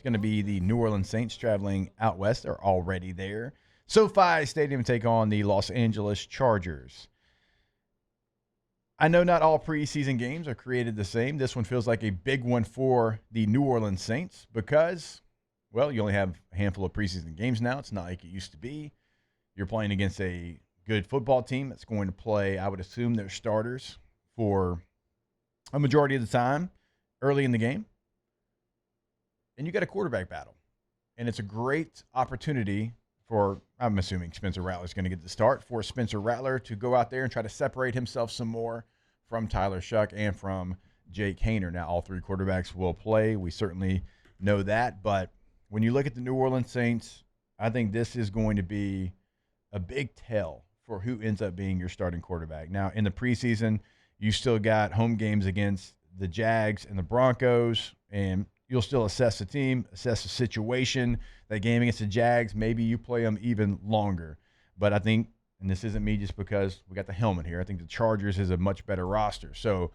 going to be the New Orleans Saints traveling out west. They're already there. SoFi Stadium take on the Los Angeles Chargers. I know not all preseason games are created the same. This one feels like a big one for the New Orleans Saints because, well, you only have a handful of preseason games now. It's not like it used to be. You're playing against a good football team that's going to play, I would assume, their starters for a majority of the time early in the game. And you got a quarterback battle. And it's a great opportunity for, I'm assuming Spencer Rattler's going to get the start, for Spencer Rattler to go out there and try to separate himself some more from Tyler Shuck and from Jake Haener. Now, all three quarterbacks will play. We certainly know that. But when you look at the New Orleans Saints, I think this is going to be a big tell for who ends up being your starting quarterback. Now, in the preseason, you still got home games against the Jags and the Broncos, and you'll still assess the team, assess the situation. That game against the Jags, maybe you play them even longer. But I think, and this isn't me just because we got the helmet here, I think the Chargers is a much better roster. So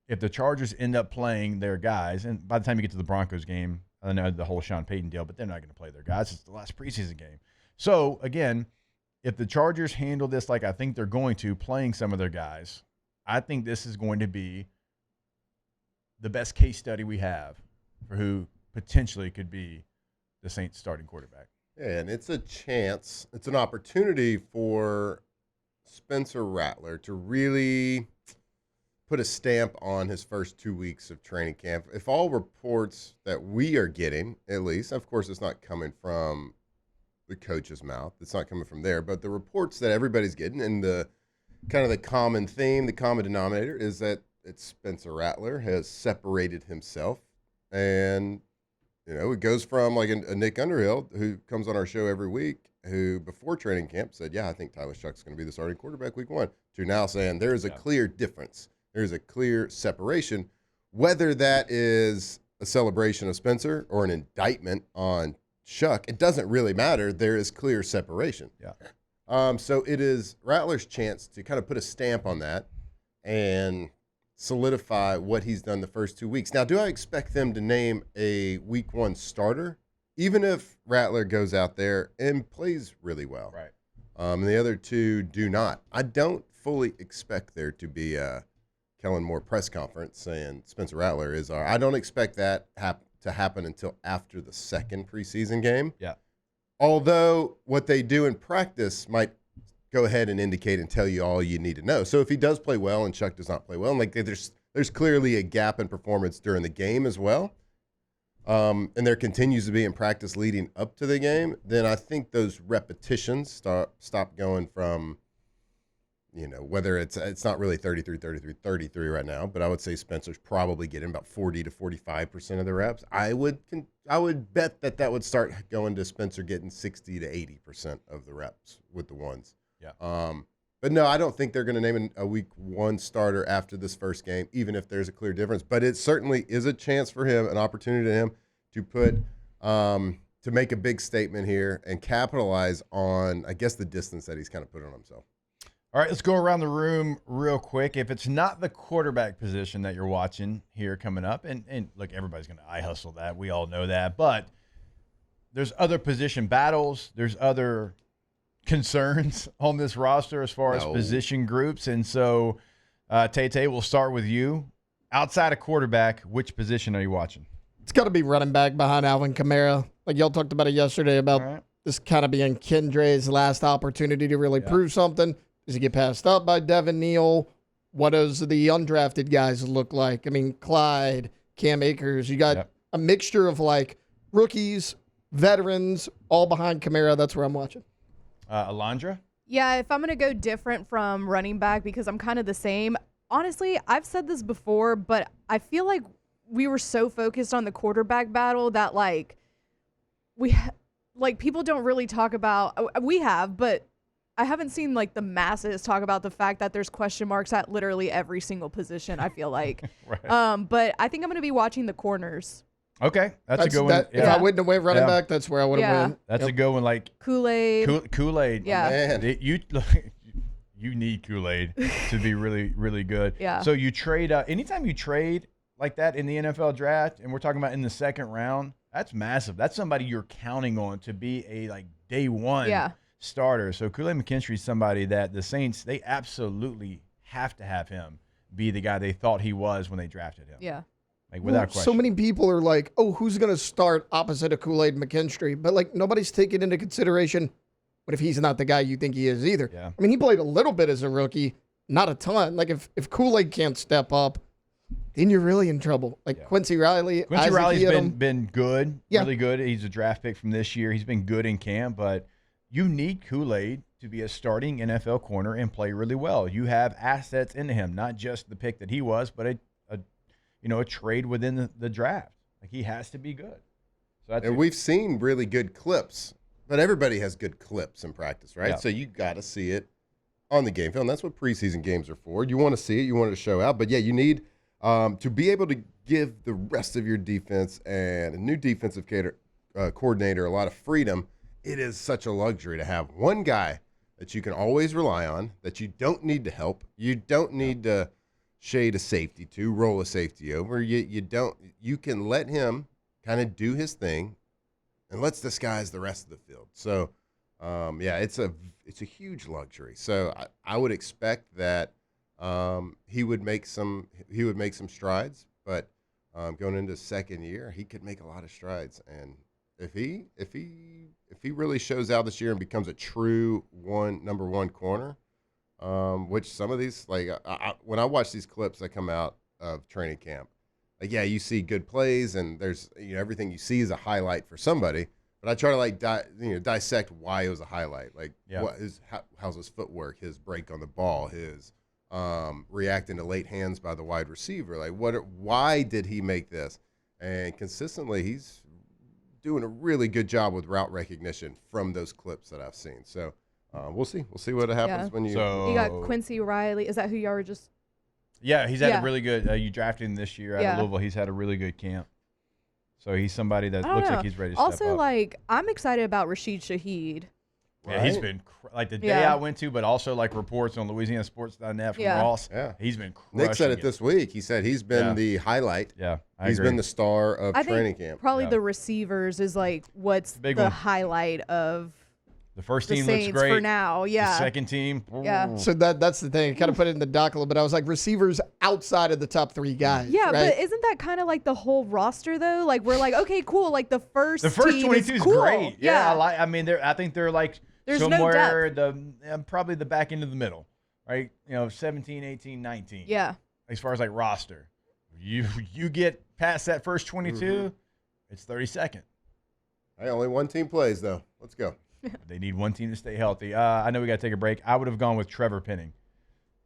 if the Chargers end up playing their guys, and by the time you get to the Broncos game, I know the whole Sean Payton deal, but they're not going to play their guys. It's the last preseason game. So, again, if the Chargers handle this like I think they're going to, playing some of their guys, I think this is going to be the best case study we have for who potentially could be the Saints starting quarterback. Yeah, and it's a chance, it's an opportunity for Spencer Rattler to really put a stamp on his first 2 weeks of training camp. If all reports that we are getting, at least, of course it's not coming from the coach's mouth, it's not coming from there, but the reports that everybody's getting, and the kind of the common theme, the common denominator, is that it's Spencer Rattler has separated himself. And, you know, it goes from like a Nick Underhill, who comes on our show every week, who before training camp said, yeah, I think Tyler Shuck's going to be the starting quarterback week 1, to now saying there is a clear difference. There's a clear separation. Whether that is a celebration of Spencer or an indictment on Shuck, it doesn't really matter. There is clear separation. Yeah. So it is Rattler's chance to kind of put a stamp on that and solidify what he's done the first 2 weeks. Now, do I expect them to name a week 1 starter, even if Rattler goes out there and plays really well? Right. And the other two do not. I don't fully expect there to be a Kellen Moore press conference saying Spencer Rattler is our. I don't expect that to happen until after the second preseason game. Yeah. Although what they do in practice might go ahead and indicate and tell you all you need to know. So if he does play well and Chuck does not play well, and like there's clearly a gap in performance during the game as well, and there continues to be in practice leading up to the game, then I think those repetitions stop going from, you know, whether it's not really 33 right now, but I would say Spencer's probably getting about 40 to 45% of the reps. I would bet that would start going to Spencer getting 60 to 80% of the reps with the ones. Yeah. But no, I don't think they're going to name a week 1 starter after this first game, even if there's a clear difference. But it certainly is a chance for him, an opportunity to him to put to make a big statement here and capitalize on, I guess, the distance that he's kind of put on himself. All right, let's go around the room real quick. If it's not the quarterback position that you're watching here coming up, and look, everybody's going to eye hustle that. We all know that. But there's other position battles. There's other concerns on this roster as far as position groups. And so, Tay, we'll start with you. Outside of quarterback, which position are you watching? It's got to be running back behind Alvin Kamara. Like y'all talked about it yesterday about this kind of being Kendre's last opportunity to really prove something. Does he get passed up by Devin Neal? What does the undrafted guys look like? I mean, Clyde, Cam Akers. You got a mixture of like rookies, veterans, all behind Kamara. That's where I'm watching. Alondra? Yeah, if I'm going to go different from running back because I'm kind of the same. Honestly, I've said this before, but I feel like we were so focused on the quarterback battle that like people don't really talk about. We have, but I haven't seen like the masses talk about the fact that there's question marks at literally every single position, I feel like. Right. But I think I'm going to be watching the corners. Okay, that's a good one. If I wouldn't have went running back, that's where I would have went. That's a good one. Like Kool-Aid. Kool-Aid. Yeah. You need Kool-Aid to be really, really good. Yeah. So you trade anytime you trade like that in the NFL draft, and we're talking about in the second round, That's massive. That's somebody you're counting on to be a day one starter. So Kool-Aid McKinstry is somebody that the Saints, they absolutely have to have him be the guy they thought he was when they drafted him. Yeah. Without question. So many people are like, oh, who's going to start opposite of Kool-Aid McKinstry? But nobody's taking into consideration, what if he's not the guy you think he is either? Yeah. I mean, he played a little bit as a rookie, not a ton. If Kool-Aid can't step up, then you're really in trouble. Quincy Riley. Quincy Isaac Riley's been good, Yeah. really good. He's a draft pick from this year. He's been good in camp, but you need Kool-Aid to be a starting NFL corner and play really well. You have assets in him, not just the pick that he was, but a trade within the draft. He has to be good. So we've seen really good clips, but everybody has good clips in practice, right? Yeah. So you got to see it on the game film. That's what preseason games are for. You want to see it. You want it to show out. But, yeah, you need to be able to give the rest of your defense and a new defensive coordinator a lot of freedom. It is such a luxury to have one guy that you can always rely on, that you don't need to help. You don't need to shade a safety to, roll a safety over. You can let him kind of do his thing and let's disguise the rest of the field. So, it's a huge luxury. So I would expect that he would make some strides, but going into his second year, he could make a lot of strides. And if he really shows out this year and becomes a true number one corner, which some of these, when I watch these clips that come out of training camp, you see good plays and there's everything you see is a highlight for somebody. But I try to dissect why it was a highlight. How's his footwork, his break on the ball, his reacting to late hands by the wide receiver. Why did he make this? And consistently, he's doing a really good job with route recognition from those clips that I've seen. So we'll see. We'll see what happens when you. You got Quincy Riley. Is that who y'all were just? Yeah, he's had a really good. You drafted him this year out of Louisville. He's had a really good camp. So he's somebody that looks like he's ready to step up. I'm excited about Rashid Shaheed. Yeah, he's been the day I went to, but also reports on LouisianaSports.net from Ross. Yeah, he's been crushing Nick said it this week. He said he's been the highlight. Yeah, he's been the star of training camp. Probably the receivers is what's the highlight of the first team Saints looks great for now. Yeah, the second team. Yeah. So that's the thing. I kind of put it in the doc a little bit. I was like, receivers outside of the top three guys. Yeah, right? but isn't that kind of the whole roster though? We're okay, cool. The first team 22 is cool. great. Yeah, I think they're there's somewhere no probably the back end of the middle, right? 17, 18, 19. Yeah. As far as roster, you get past that first 22, it's 32nd. Hey, only one team plays though. Let's go. They need one team to stay healthy. I know we got to take a break. I would have gone with Trevor Penning.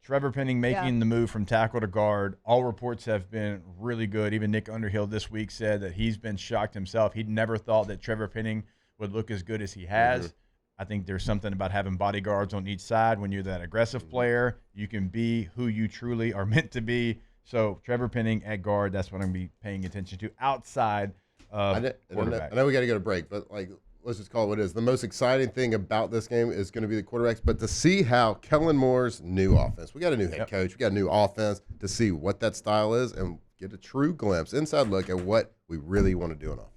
Trevor Penning making the move from tackle to guard. All reports have been really good. Even Nick Underhill this week said that he's been shocked himself. He'd never thought that Trevor Penning would look as good as he has. I think there's something about having bodyguards on each side. When you're that aggressive player, you can be who you truly are meant to be. So Trevor Penning at guard, that's what I'm going to be paying attention to outside of quarterback. I know we got to go to break, but let's just call it what it is. The most exciting thing about this game is going to be the quarterbacks, but to see how Kellen Moore's new offense, we got a new head coach, we got a new offense, to see what that style is and get a true glimpse, inside look at what we really want to do in offense.